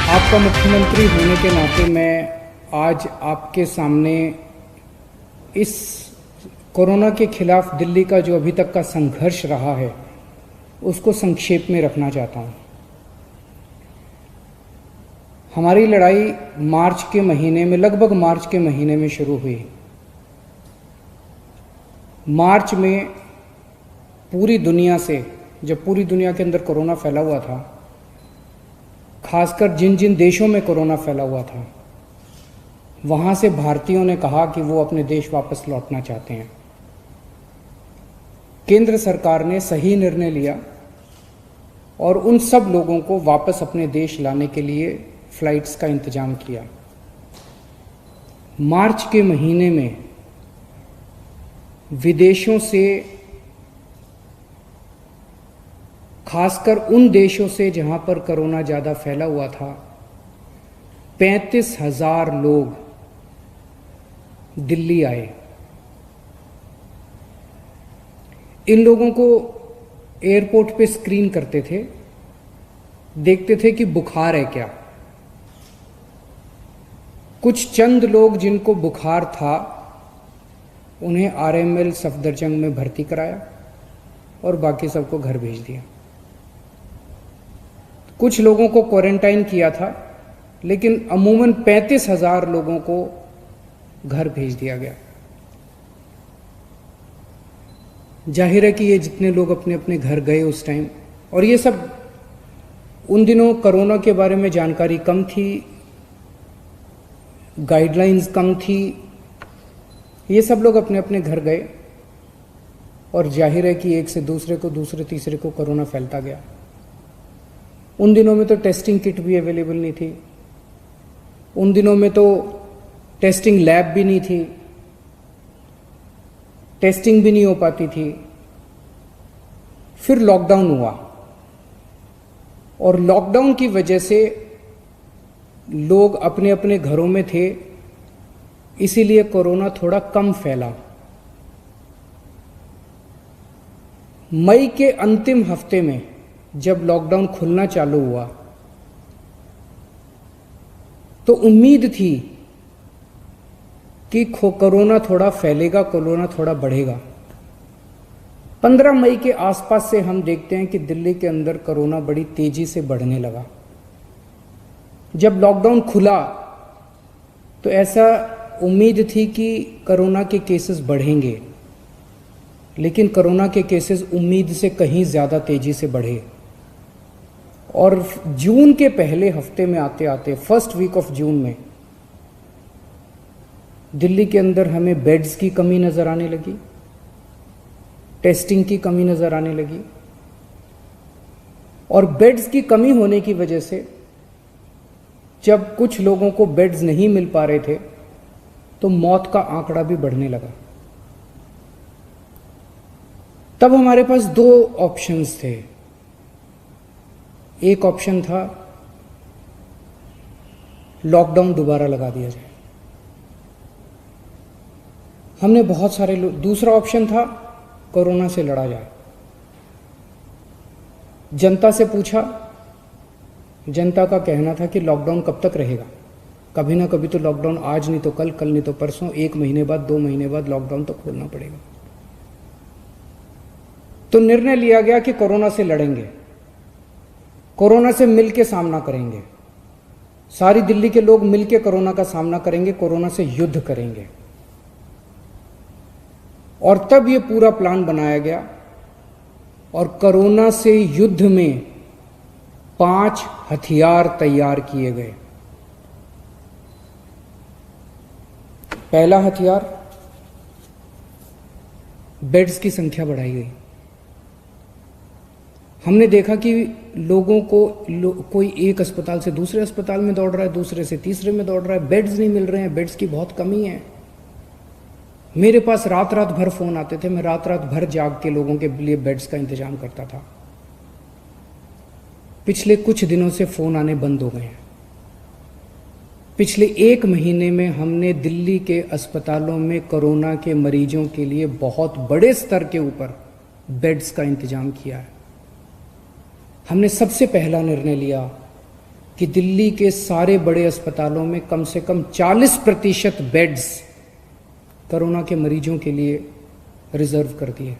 आपका मुख्यमंत्री होने के नाते मैं आज आपके सामने इस कोरोना के खिलाफ दिल्ली का जो अभी तक का संघर्ष रहा है उसको संक्षेप में रखना चाहता हूँ। हमारी लड़ाई मार्च के महीने में, लगभग मार्च के महीने में शुरू हुई। मार्च में पूरी दुनिया से, जब पूरी दुनिया के अंदर कोरोना फैला हुआ था, खासकर जिन जिन देशों में कोरोना फैला हुआ था, वहाँ से भारतीयों ने कहा कि वो अपने देश वापस लौटना चाहते हैं। केंद्र सरकार ने सही निर्णय लिया और उन सब लोगों को वापस अपने देश लाने के लिए फ्लाइट्स का इंतजाम किया। मार्च के महीने में विदेशों से, खासकर उन देशों से जहां पर कोरोना ज़्यादा फैला हुआ था, 35,000 लोग दिल्ली आए। इन लोगों को एयरपोर्ट पे स्क्रीन करते थे, देखते थे कि बुखार है क्या। कुछ चंद लोग जिनको बुखार था उन्हें आरएमएल सफदरजंग में भर्ती कराया और बाकी सबको घर भेज दिया। कुछ लोगों को क्वारंटाइन किया था, लेकिन अमूमन 35,000 लोगों को घर भेज दिया गया। जाहिर है कि ये जितने लोग अपने अपने घर गए उस टाइम, और ये सब उन दिनों कोरोना के बारे में जानकारी कम थी, गाइडलाइंस कम थी, ये सब लोग अपने अपने घर गए और जाहिर है कि एक से दूसरे को, दूसरे तीसरे को कोरोना फैलता गया। उन दिनों में तो टेस्टिंग किट भी अवेलेबल नहीं थी, उन दिनों में तो टेस्टिंग लैब भी नहीं थी, टेस्टिंग भी नहीं हो पाती थी। फिर लॉकडाउन हुआ और लॉकडाउन की वजह से लोग अपने अपने घरों में थे, इसीलिए कोरोना थोड़ा कम फैला। मई के अंतिम हफ्ते में जब लॉकडाउन खुलना चालू हुआ तो उम्मीद थी कि कोरोना थोड़ा फैलेगा, कोरोना थोड़ा बढ़ेगा। 15 मई के आसपास से हम देखते हैं कि दिल्ली के अंदर कोरोना बड़ी तेजी से बढ़ने लगा। जब लॉकडाउन खुला तो ऐसा उम्मीद थी कि कोरोना के केसेस बढ़ेंगे, लेकिन कोरोना के केसेस उम्मीद से कहीं ज़्यादा तेजी से बढ़े और जून के पहले हफ्ते में आते आते, फर्स्ट वीक ऑफ जून में, दिल्ली के अंदर हमें बेड्स की कमी नज़र आने लगी, टेस्टिंग की कमी नज़र आने लगी। और बेड्स की कमी होने की वजह से जब कुछ लोगों को बेड्स नहीं मिल पा रहे थे तो मौत का आंकड़ा भी बढ़ने लगा। तब हमारे पास 2 ऑप्शंस थे। एक ऑप्शन था लॉकडाउन दोबारा लगा दिया जाए, हमने बहुत सारे लोग। दूसरा ऑप्शन था कोरोना से लड़ा जाए। जनता से पूछा, जनता का कहना था कि लॉकडाउन कब तक रहेगा, कभी ना कभी तो लॉकडाउन, आज नहीं तो कल, कल नहीं तो परसों, 1 महीने बाद, 2 महीने बाद लॉकडाउन तो खोलना पड़ेगा। तो निर्णय लिया गया कि कोरोना से लड़ेंगे, कोरोना से मिलकर सामना करेंगे, सारी दिल्ली के लोग मिलकर कोरोना का सामना करेंगे, कोरोना से युद्ध करेंगे। और तब ये पूरा प्लान बनाया गया और कोरोना से युद्ध में 5 हथियार तैयार किए गए। पहला हथियार, बेड्स की संख्या बढ़ाई गई। हमने देखा कि लोगों को कोई एक अस्पताल से दूसरे अस्पताल में दौड़ रहा है, दूसरे से तीसरे में दौड़ रहा है, बेड्स नहीं मिल रहे हैं, बेड्स की बहुत कमी है। मेरे पास रात रात भर फ़ोन आते थे, मैं रात रात भर जाग के लोगों के लिए बेड्स का इंतजाम करता था। पिछले कुछ दिनों से फ़ोन आने बंद हो गए हैं। पिछले 1 महीने में हमने दिल्ली के अस्पतालों में कोरोना के मरीजों के लिए बहुत बड़े स्तर के ऊपर बेड्स का इंतजाम किया है। हमने सबसे पहला निर्णय लिया कि दिल्ली के सारे बड़े अस्पतालों में कम से कम 40% बेड्स कोरोना के मरीजों के लिए रिजर्व कर दिए।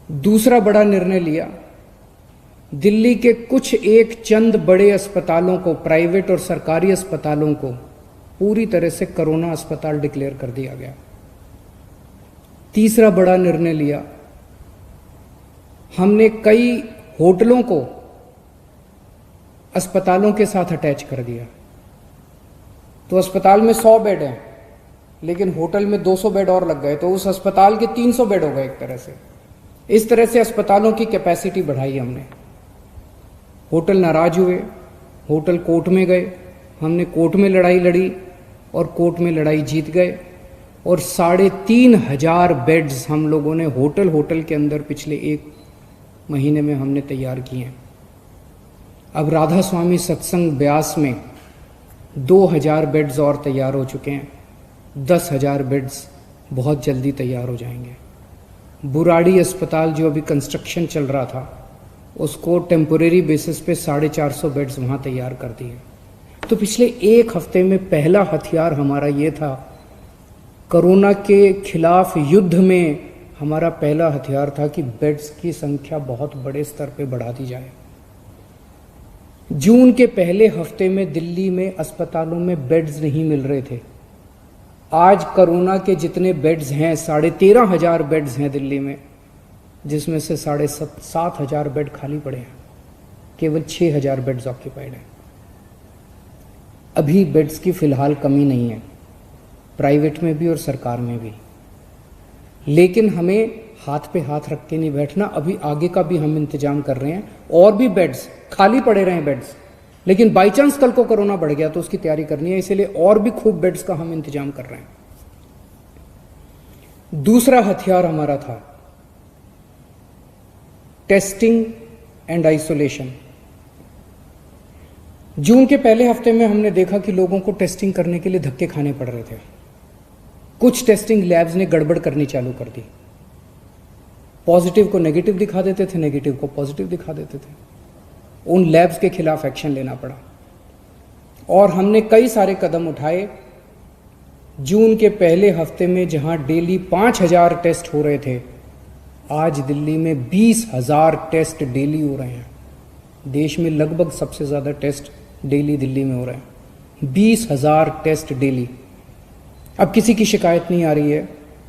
दूसरा बड़ा निर्णय लिया, दिल्ली के कुछ एक चंद बड़े अस्पतालों को, प्राइवेट और सरकारी अस्पतालों को पूरी तरह से कोरोना अस्पताल डिक्लेयर कर दिया गया। तीसरा बड़ा निर्णय लिया, हमने कई होटलों को अस्पतालों के साथ अटैच कर दिया। तो अस्पताल में 100 बेड हैं, लेकिन होटल में 200 बेड और लग गए, तो उस अस्पताल के 300 बेड हो गए एक तरह से। इस तरह से अस्पतालों की कैपेसिटी बढ़ाई हमने। होटल नाराज हुए, होटल कोर्ट में गए, हमने कोर्ट में लड़ाई लड़ी और कोर्ट में लड़ाई जीत गए और 3,500 बेड्स हम लोगों ने होटल के अंदर पिछले 1 महीने में हमने तैयार किए हैं। अब राधा स्वामी सत्संग ब्यास में 2,000 बेड्स और तैयार हो चुके हैं। 10,000 बेड्स बहुत जल्दी तैयार हो जाएंगे। बुराड़ी अस्पताल जो अभी कंस्ट्रक्शन चल रहा था, उसको टेम्पोरेरी बेसिस पे 450 बेड्स वहाँ तैयार कर दिए। तो पिछले 1 हफ्ते में पहला हथियार हमारा ये था, कोरोना के खिलाफ युद्ध में हमारा पहला हथियार था कि बेड्स की संख्या बहुत बड़े स्तर पे बढ़ा दी जाए। जून के पहले हफ्ते में दिल्ली में अस्पतालों में बेड्स नहीं मिल रहे थे। आज कोरोना के जितने बेड्स हैं, 13,500 बेड्स हैं दिल्ली में, जिसमें से 7,500 बेड खाली पड़े हैं। केवल 6,000 बेड्स ऑक्यूपाइड हैं। अभी बेड्स की फिलहाल कमी नहीं है, प्राइवेट में भी और सरकार में भी। लेकिन हमें हाथ पे हाथ रख के नहीं बैठना। अभी आगे का भी हम इंतजाम कर रहे हैं, और भी बेड्स खाली पड़े रहे बेड्स, लेकिन बाई चांस कल को कोरोना बढ़ गया तो उसकी तैयारी करनी है, इसीलिए और भी खूब बेड्स का हम इंतजाम कर रहे हैं। दूसरा हथियार हमारा था टेस्टिंग एंड आइसोलेशन। जून के पहले हफ्ते में हमने देखा कि लोगों को टेस्टिंग करने के लिए धक्के खाने पड़ रहे थे। कुछ टेस्टिंग लैब्स ने गड़बड़ करनी चालू कर दी। पॉजिटिव को नेगेटिव दिखा देते थे, नेगेटिव को पॉजिटिव दिखा देते थे। उन लैब्स के खिलाफ एक्शन लेना पड़ा और हमने कई सारे कदम उठाए। जून के पहले हफ्ते में जहां डेली 5,000 टेस्ट हो रहे थे, आज दिल्ली में 20,000 टेस्ट डेली हो रहे हैं। देश में लगभग सबसे ज़्यादा टेस्ट डेली दिल्ली में हो रहे हैं। 20,000 टेस्ट डेली। अब किसी की शिकायत नहीं आ रही है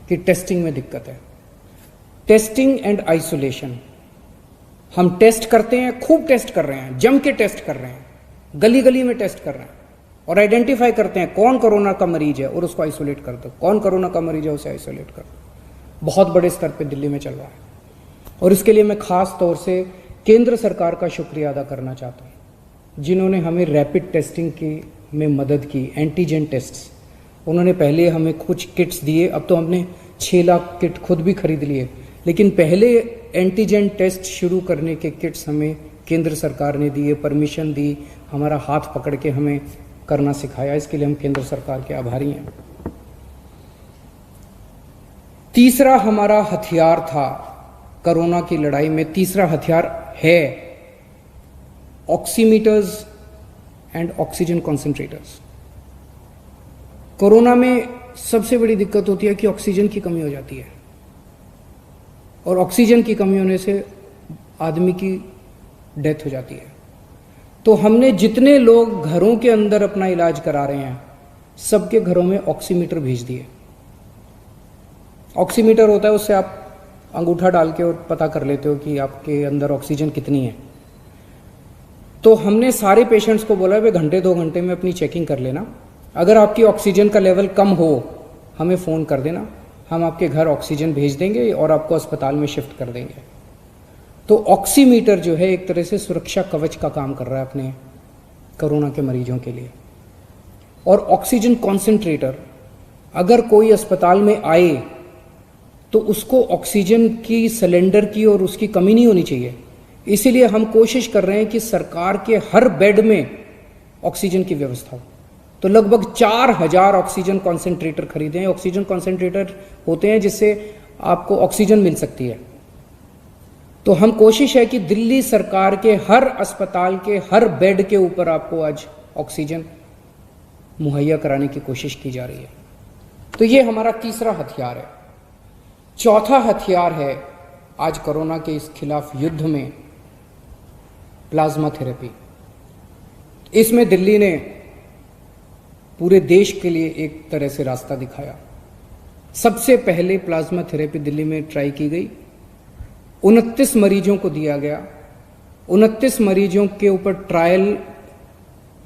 कि टेस्टिंग में दिक्कत है। टेस्टिंग एंड आइसोलेशन, हम टेस्ट करते हैं, खूब टेस्ट कर रहे हैं, जम के टेस्ट कर रहे हैं, गली गली में टेस्ट कर रहे हैं और आइडेंटिफाई करते हैं कौन कोरोना का मरीज है और उसको आइसोलेट कर दो, कौन कोरोना का मरीज है उसे आइसोलेट कर दो। बहुत बड़े स्तर पे दिल्ली में चल रहा है और इसके लिए मैं खास तौर से केंद्र सरकार का शुक्रिया अदा करना चाहता हूँ, जिन्होंने हमें रैपिड टेस्टिंग की में मदद की। एंटीजन टेस्ट्स, उन्होंने पहले हमें कुछ किट्स दिए, अब तो हमने 6 लाख किट खुद भी खरीद लिए, लेकिन पहले एंटीजन टेस्ट शुरू करने के किट्स हमें केंद्र सरकार ने दिए, परमिशन दी, हमारा हाथ पकड़ के हमें करना सिखाया। इसके लिए हम केंद्र सरकार के आभारी हैं। तीसरा हमारा हथियार था कोरोना की लड़ाई में, तीसरा हथियार है oximeters and oxygen concentrators. Corona में सबसे बड़ी दिक्कत होती है कि ऑक्सीजन की कमी हो जाती है और ऑक्सीजन की कमी होने से आदमी की डेथ हो जाती है। तो हमने जितने लोग घरों के अंदर अपना इलाज करा रहे हैं, सबके घरों में ऑक्सीमीटर भेज दिए। ऑक्सीमीटर होता है, उससे आप अंगूठा डाल के और पता कर लेते हो कि आपके अंदर ऑक्सीजन कितनी है। तो हमने सारे पेशेंट्स को बोला, वे घंटे 2 घंटे में अपनी चेकिंग कर लेना, अगर आपकी ऑक्सीजन का लेवल कम हो हमें फ़ोन कर देना, हम आपके घर ऑक्सीजन भेज देंगे और आपको अस्पताल में शिफ्ट कर देंगे। तो ऑक्सीमीटर जो है एक तरह से सुरक्षा कवच का काम कर रहा है अपने कोरोना के मरीजों के लिए। और ऑक्सीजन कॉन्सेंट्रेटर, अगर कोई अस्पताल में आए तो उसको ऑक्सीजन की सिलेंडर की और उसकी कमी नहीं होनी चाहिए। इसीलिए हम कोशिश कर रहे हैं कि सरकार के हर बेड में ऑक्सीजन की व्यवस्था हो। तो लगभग 4,000 ऑक्सीजन कॉन्सेंट्रेटर खरीदे हैं। ऑक्सीजन कॉन्सेंट्रेटर होते हैं जिससे आपको ऑक्सीजन मिल सकती है। तो हम कोशिश है कि दिल्ली सरकार के हर अस्पताल के हर बेड के ऊपर आपको आज ऑक्सीजन मुहैया कराने की कोशिश की जा रही है। तो ये हमारा तीसरा हथियार है। चौथा हथियार है आज कोरोना के इस खिलाफ युद्ध में प्लाज्मा थेरेपी। इसमें दिल्ली ने पूरे देश के लिए एक तरह से रास्ता दिखाया। सबसे पहले प्लाज्मा थेरेपी दिल्ली में ट्राई की गई, 29 मरीजों को दिया गया। 29 मरीजों के ऊपर ट्रायल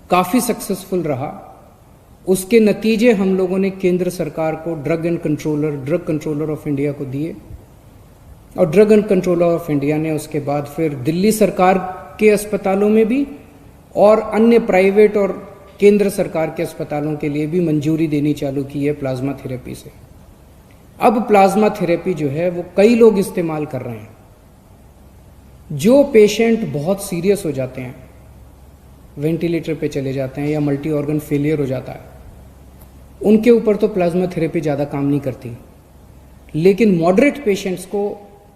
काफी सक्सेसफुल रहा। उसके नतीजे हम लोगों ने केंद्र सरकार को ड्रग कंट्रोलर ऑफ इंडिया को दिए और drug and controller of India ने उसके बाद फिर दिल्ली सरकार के अस्पतालों में भी और अन्य प्राइवेट और केंद्र सरकार के अस्पतालों के लिए भी मंजूरी देनी चालू की है प्लाज्मा थेरेपी से। अब प्लाज्मा थेरेपी जो है वो कई लोग इस्तेमाल कर रहे हैं। जो पेशेंट बहुत सीरियस हो जाते हैं, वेंटिलेटर पे चले जाते हैं या मल्टी ऑर्गन फेलियर हो जाता है, उनके ऊपर तो प्लाज्मा थेरेपी ज़्यादा काम नहीं करती, लेकिन मॉडरेट पेशेंट्स को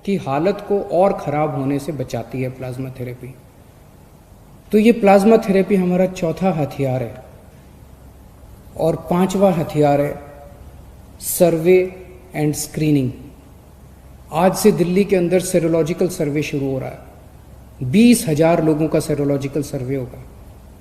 की हालत को और ख़राब होने से बचाती है प्लाज्मा थेरेपी। तो ये प्लाज्मा थेरेपी हमारा चौथा हथियार है। और पांचवा हथियार है सर्वे एंड स्क्रीनिंग। आज से दिल्ली के अंदर सेरोलॉजिकल सर्वे शुरू हो रहा है। 20,000 लोगों का सेरोलॉजिकल सर्वे होगा।